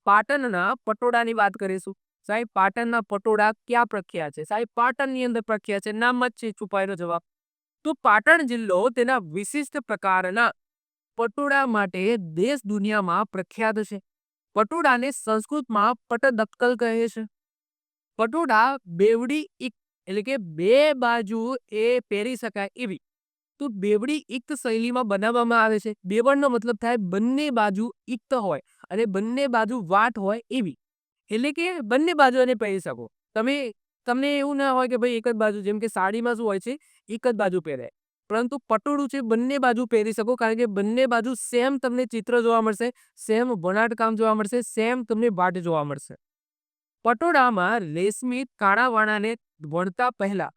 પાટણના પટોળાની વાત કરીશું. સાહેબ પાટણના પટોળા ક્યાં પ્રખ્યાત છે? સાહેબ પાટણની અંદર પ્રખ્યાત છે. નામમાં જ છે છુપાયેલો જવાબ. તો પાટણ જિલ્લો તેના વિશિષ્ટ પ્રકારના પટોળા માટે દેશ દુનિયામાં પ્રખ્યાત છે. પટોળાને સંસ્કૃતમાં પટદક્કલ કહે છે. પટોળા બેવડી ઇક એટલે કે બે બાજુ એ પહેરી શકાય એવી. તો બેવડી ઇક્ત શૈલીમાં બનાવવામાં આવે છે. બેવડનો મતલબ થાય બંને બાજુ ઇક્ત હોય અને બંને બાજુ વાટ હોય એવી. એટલે કે બંને બાજુ એને પહેરી શકો. તમને એવું ના હોય કે ભાઈ એક જ બાજુ, જેમ કે સાડીમાં શું હોય છે એક જ બાજુ પહેરાય. પરંતુ પટોળું છે બંને બાજુ પહેરી શકો, કારણ કે બંને બાજુ સેમ તમને ચિત્ર જોવા મળશે, સેમ વણાટકામ જોવા મળશે, સેમ તમને વાટ જોવા મળશે. પટોળામાં રેશમી કાણાવાણાને વણતા પહેલા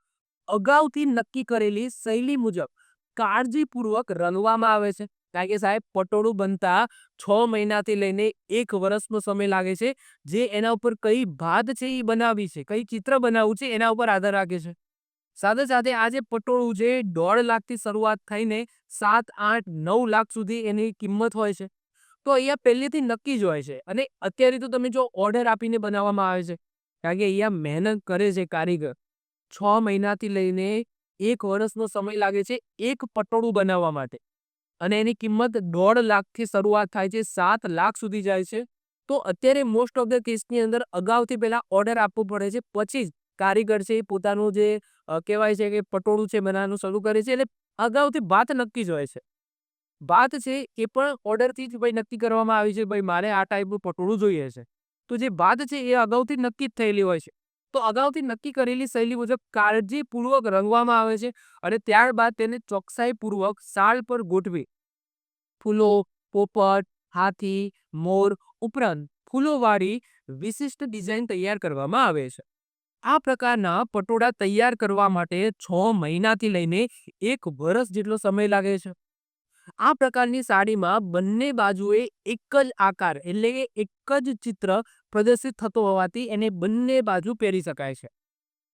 અગાઉથી નક્કી કરેલી શૈલી મુજબ કાળજીપૂર્વક રંગવામાં આવે છે. કારણ કે સાહેબ પટોળું બનતા 6 મહિનાથી લઈને 1 વર્ષનો સમય લાગે છે, જે એના ઉપર કઈ ભાત છે એ બનાવવી છે, કઈ ચિત્ર બનાવવું છે એના ઉપર આધાર રાખે છે. સાથે સાથે આ જે પટોળું છે 1.5 લાખથી શરૂઆત થઈને 7, 8, 9 લાખ સુધી એની કિંમત હોય છે. તો અહીંયા પહેલેથી નક્કી જ હોય છે. અને અત્યારે તો તમે જો ઓર્ડર આપીને બનાવવામાં આવે છે, કારણ કે અહીંયા મહેનત કરે છે કારીગર. 6 મહિનાથી લઈને 1 વર્ષનો સમય લાગે છે એક પટોળું બનાવવા માટે. અને એની કિંમત 1.5 લાખથી શરૂઆત થાય છે, 7 લાખ સુધી જાય છે. તો અત્યારે મોસ્ટ ઓફ ધ કેસની અંદર અગાઉથી પહેલા ઓર્ડર આપવો પડે છે, પછી જ કારીગર છે એ પોતાનું જે કહેવાય છે કે પટોળું છે બનાવવાનું શરૂ કરે છે. એટલે અગાઉથી ભાત નક્કી જ હોય છે. વાત છે એ પણ ઓર્ડરથી જ ભાઈ નક્કી કરવામાં આવી છે, ભાઈ મારે આ ટાઈપનું પટોળું જોઈએ છે. તો જે વાત છે એ અગાઉથી નક્કી જ થયેલી હોય છે. તો અગાઉથી નક્કી કરેલી શૈલી મુજબ કાળજીપૂર્વક રંગવામાં આવે છે અને ત્યારબાદ તેને ચોકસાઈપૂર્વક શાલ પર ગોઠવી ફૂલો, પોપટ, હાથી, મોર ઉપરાંત ફૂલોવાળી વિશિષ્ટ ડિઝાઇન તૈયાર કરવામાં આવે છે. આ પ્રકારના પટોળા તૈયાર કરવા માટે 6 મહિનાથી લઈને 1 વર્ષ જેટલો સમય લાગે છે. આ પ્રકારની સાડીમાં બંને બાજુએ એક જ આકાર એટલે કે એક જ ચિત્ર પ્રદર્શિત થતો હોવાથી એને બંને બાજુ પહેરી શકાય છે.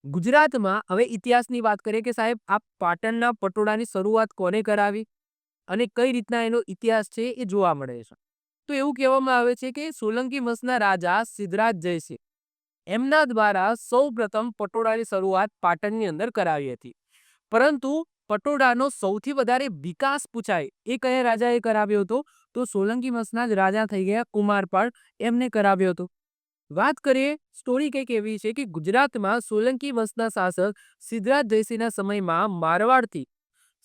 ગુજરાતમાં હવે ઇતિહાસની વાત કરીએ કે સાહેબ આ પાટણના પટોળાની શરૂઆત કોને કરાવી અને કઈ રીતના એનો ઇતિહાસ છે એ જોવા મળે છે. તો એવું કહેવામાં આવે છે કે સોલંકી વંશના રાજા સિદ્ધરાજ જયસિંહ એમના દ્વારા સૌપ્રથમ પટોળાની શરૂઆત પાટણની અંદર કરાવી હતી. પરંતુ પટોળાનો સૌથી વધારે વિકાસ પૂછાય એ કયા રાજાએ કરાવ્યો હતો? તો સોલંકી વંશના જ રાજા થઈ ગયા કુમારપાળ, એમને કરાવ્યો હતો. વાત કરીએ, સ્ટોરી કંઈક એવી છે કે ગુજરાતમાં સોલંકી વંશના શાસક સિદ્ધરાજ જયસિંહના સમયમાં મારવાડથી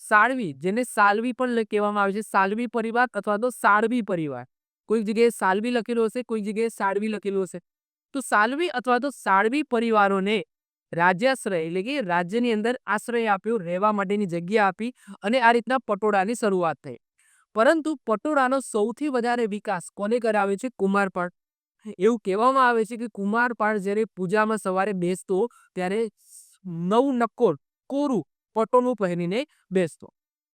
સાળવી, જેને સાલવી પણ કહેવામાં આવે છે, સાલવી પરિવાર અથવા તો સાળવી પરિવાર, કોઈક જગ્યાએ સાલવી લખેલું હશે, કોઈક જગ્યાએ સાળવી લખેલું હશે. તો સાલવી અથવા તો સાળવી પરિવારોને રાજ્યાશ્રય એટલે કે રાજ્યની અંદર આશ્રય આપ્યો, રહેવા માટેની જગ્યા આપી અને આ રીતના પટોળાની શરૂઆત થઈ. પરંતુ પટોળાનો સૌથી વધારે વિકાસ કોને કરાવ્યો છે? કુમારપાળ. એવું કહેવામાં આવે છે કે કુમારપાળ જ્યારે પૂજામાં સવારે બેસતો ત્યારે નવનક્કોર કોરું પટોળું પહેરીને બેસતો.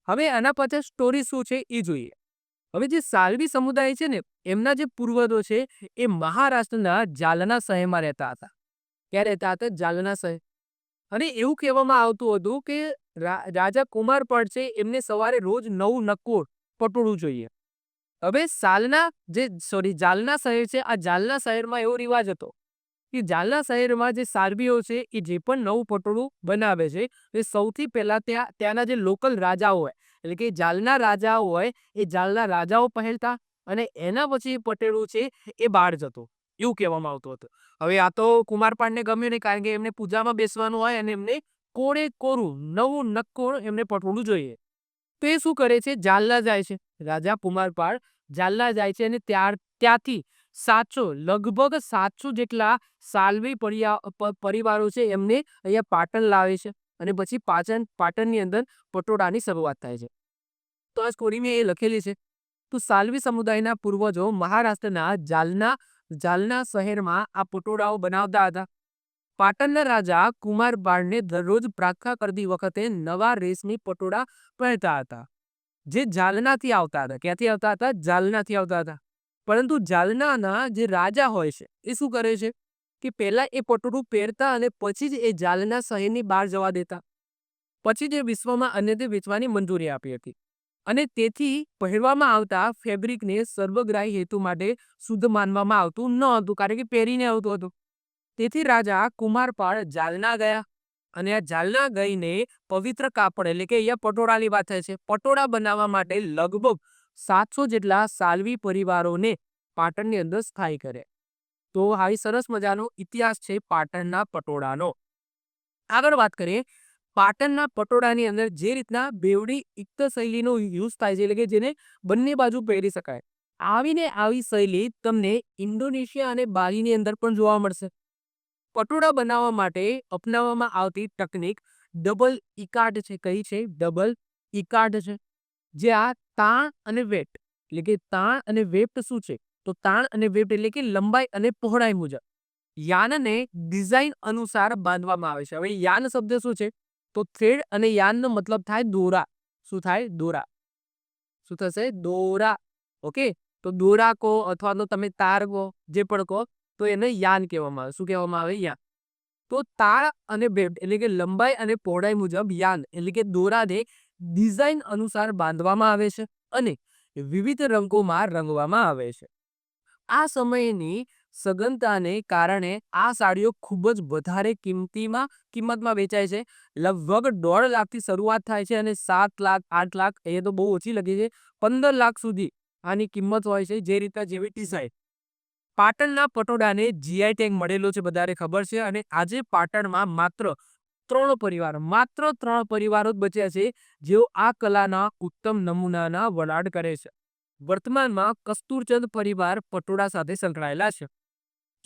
હવે આના પાછળ સ્ટોરી શું છે એ જોઈએ. હવે જે સાલવી સમુદાય છે ને, એમના જે પૂર્વજો છે એ મહારાષ્ટ્રના જાલના શહેરમાં રહેતા હતા. ક્યાં રહેતા હતા? જાલના શહેર. અને એવું કહેવામાં આવતું હતું કે રાજા કુમારપાળ છે એમને સવારે રોજ 9 નક્કોર પટોળું જોઈએ. હવે જાલના શહેર છે, આ જાલના શહેરમાં એવો રિવાજ હતો કે જાલના શહેરમાં જે સારવીઓ છે એ જે પણ નવું પટોળું બનાવે છે એ સૌથી પહેલા ત્યાંના જે લોકલ રાજાઓ હોય, એટલે કે જાલના રાજાઓ હોય, એ જાલના રાજાઓ પહેરતા અને એના પછી પટેલું છે એ બહાર જતો, એવું કહેવામાં આવતું હતું. હવે આ તો કુમારપાળને ગમ્યું નહીં, કારણ કે એમને પૂજામાં બેસવાનું હોય અને એમને કોરે કોરું નવું નક્કોર એમને પટોળું જોઈએ. તો એ શું કરે છે? જાલના જાય છે. રાજા કુમારપાળ જાલના જાય છે અને ત્યાંથી લગભગ 700 જેટલા સાલવી પરિવારો છે એમને અહીંયા પાટણ લાવે છે અને પછી પાટણની અંદર પટોળાની શરૂઆત થાય છે. તો આ સ્ટોરી મેં એ લખેલી છે. તો સાલવી સમુદાયના પૂર્વજો મહારાષ્ટ્રના જાલના શહેરમાં આ પટોળાઓ બનાવતા હતા. પાટણના રાજા કુમારપાળને દરરોજ પ્રાર્થના કરતી વખતે નવા રેશમી પટોળા પહેરતા હતા, જે જાલનાથી આવતા હતા. ક્યાંથી આવતા હતા? જાલનાથી આવતા હતા. પરંતુ જાલનાના જે રાજા હોય છે એ શું કરે છે કે પહેલા એ પટોળું પહેરતા અને પછી જ એ જાલના શહેરની બહાર જવા દેતા. પછી જ એ વિશ્વમાં અન્યથા વેચવાની મંજૂરી આપી હતી. અને તેથી પહેરવામાં આવતા ફેબ્રિકને સર્વગ્રાહી હેતુ માટે શુદ્ધ માનવામાં આવતું ન હતું, કારણ કે પહેરીને આવતું હતું. તેથી રાજા કુમારપાળ જાલના ગયા અને આ જાલના ગઈને પવિત્ર કાપડ એટલે કે અહીંયા પટોળાની વાત થાય છે, પટોળા બનાવવા માટે લગભગ 700 જેટલા સાલ્વી પરિવારોને પાટણની અંદર સ્થાયી કરે. તો આવી સરસ મજાનો ઇતિહાસ છે પાટણના પટોળાનો. આગળ વાત કરીએ, પાટણના પટોળાની અંદર જે રીતના બેવડી ઇક્ત શૈલીનો યુઝ થાય છે, એટલે કે જેને બંને બાજુ પહેરી શકાય, આવીને આવી શૈલી તમને ઇન્ડોનેશિયા અને બાલીની અંદર પણ જોવા મળશે. પટોળા બનાવવા માટે અપનાવવામાં આવતી તકનીક ડબલ ઇકાર્ડ છે. કઈ છે? ડબલ ઇકાર્ડ છે. જે આ તાણ અને વેપ્ટ એટલે કે તાણ અને વેપ્ટ શું છે? તો તાણ અને વેપ્ટ એટલે કે લંબાઈ અને પહોળાઈ મુજબ યાનને ડિઝાઇન અનુસાર બાંધવામાં આવે છે. હવે યાન શબ્દ શું છે? તો થ્રેડ અને યાનનો મતલબ થાય દોરા. શું થાય? દોરા. શું થશે? દોરા. ઓકે, તો દોરા કહો અથવા તો તમે તાર કહો, જે પણ કહો, તો એને યાન કહેવામાં આવે. શું કહેવામાં આવે? યાન. તો તાળ અને વેપ્ટ એટલે કે લંબાઈ અને પહોળાઈ મુજબ યાન એટલે કે દોરાને ડિઝાઇન અનુસાર બાંધવામાં આવે છે અને વિવિધ રંગોમાં રંગવામાં આવે છે. આ સમયની સઘનતાને કારણે આ સાડીઓ ખૂબ જ વધારે કિંમતમાં વેચાય છે. લગભગ 1.5 લાખથી શરૂઆત થાય છે અને 7 લાખ, 8 લાખ, એ તો બહુ ઓછી લગી છે, 15 લાખ સુધી આની કિંમત હોય છે, જે રીતના જેવી ડિઝાઇન. પાટણના પટોળાને જીઆઈ ટેગ મળેલો છે, બધાને ખબર છે. અને આજે પાટણમાં માત્ર 3 પરિવારો જ બચ્યા છે જેઓ આ કલાના ઉત્તમ નમૂનાના વણાટ કરે છે. વર્તમાનમાં કસ્તુરચંદ પરિવાર પટોળા સાથે સંકળાયેલા છે.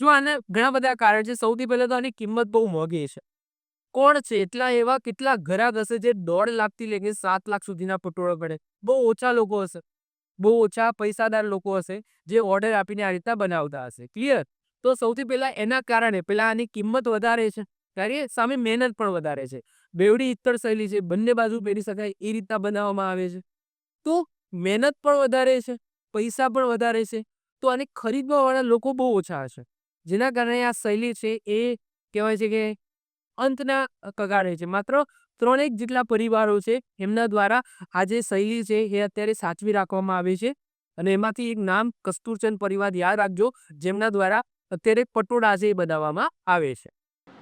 જો આને ઘણા બધા કારણ છે. સૌથી પહેલા તો આની કિંમત બહુ મોંઘી છે. કોણ છે એટલા એવા કેટલા ઘરાક હશે જે 1.5 લાખથી લઈને 7 લાખ સુધીના પટોળા પડે? બહુ ઓછા લોકો હશે, બહુ ઓછા પૈસાદાર લોકો હશે જે ઓર્ડર આપીને આ રીતના બનાવતા હશે. ક્લિયર? તો સૌથી પહેલા એના કારણે પેલા આની કિંમત વધારે છે, ત્યારે સામે મહેનત પણ વધારે છે. બેવડી ઇત્તર શૈલી છે, બંને બાજુ પહેરી શકાય એ રીતના બનાવવામાં આવે છે. તો મહેનત પણ વધારે છે, પૈસા પણ વધારે છે, તો આને ખરીદવા વાળા લોકો બહુ ઓછા હશે, જેના કારણે આ શૈલી છે એ કહેવાય છે કે અંતના કગારે છે. માત્ર 3 જેટલા પરિવારો છે એમના દ્વારા આ જે શૈલી છે એ અત્યારે સાચવી રાખવામાં આવે છે અને એમાંથી એક નામ કસ્તુરચંદ પરિવાર યાદ રાખજો, જેમના દ્વારા અત્યારે પટોળા છે એ બનાવવામાં આવે છે.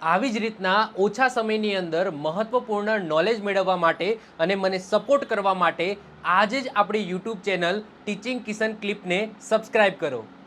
આવી જ રીતના ઓછા સમયની અંદર મહત્વપૂર્ણ નોલેજ મેળવવા માટે અને મને સપોર્ટ કરવા માટે આજે જ આપણી યુટ્યુબ ચેનલ ટીચિંગ કિશન ક્લિપને સબસ્ક્રાઇબ કરો.